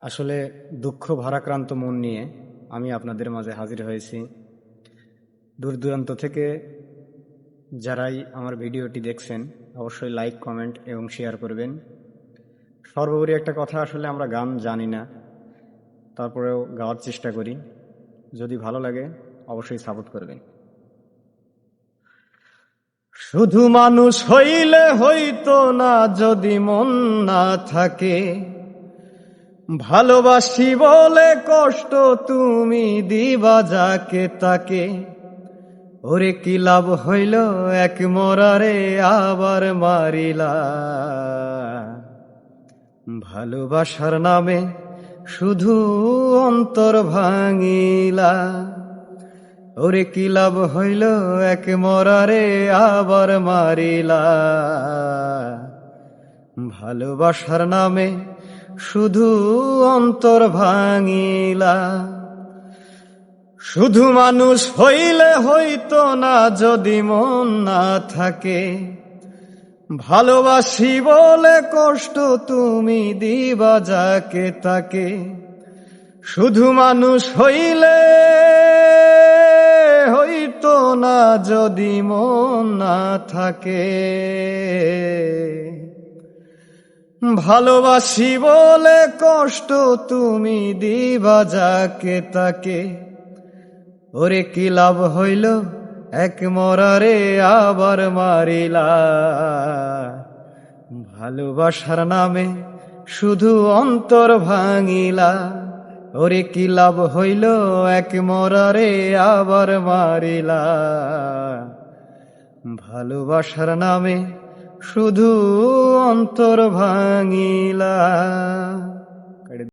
আসলে দুঃখ ভারাক্রান্ত মন নিয়ে আমি আপনাদের মাঝে হাজির হয়েছি। দূর দূরান্ত থেকে যারাই আমার ভিডিওটি দেখছেন অবশ্যই লাইক, কমেন্ট এবং শেয়ার করবেন। সর্বোপরি একটা কথা, আসলে আমরা গান জানি না, তারপরেও গাওয়ার চেষ্টা করি। যদি ভালো লাগে অবশ্যই সাপোর্ট করবেন। শুধু মানুষ হইলে হইতো না যদি মন না থাকে, ভালোবাসি বলে কষ্ট তুমি দিবা যাকে তাকে। ওরে কি লাভ হইল এক মরারে আবার মারিলা, ভালোবাসার নামে শুধু অন্তর ভাঙিলা। ওরে কি লাভ হইল এক মরারে আবার মারিলা, ভালোবাসার নামে শুধু অন্তর ভাঙিলা। শুধু মানুষ হইলে হইতো না যদি মন না থাকে, ভালোবাসি বলে কষ্ট তুমি দিবা যাকে তাকে। শুধু মানুষ হইলে হইতো না যদি মন না থাকে, ভালোবাসি বলে কষ্ট তুমি দিবা যাকে তাকে। ওরে কি লাভ হইল এক মরারে আবার মারিলা, ভালোবাসার নামে শুধু অন্তর ভাঙিলা। ওরে কি লাভ হইল এক মরারে আবার মারিলা, ভালোবাসার নামে শুধু অন্তর ভাঙিলা।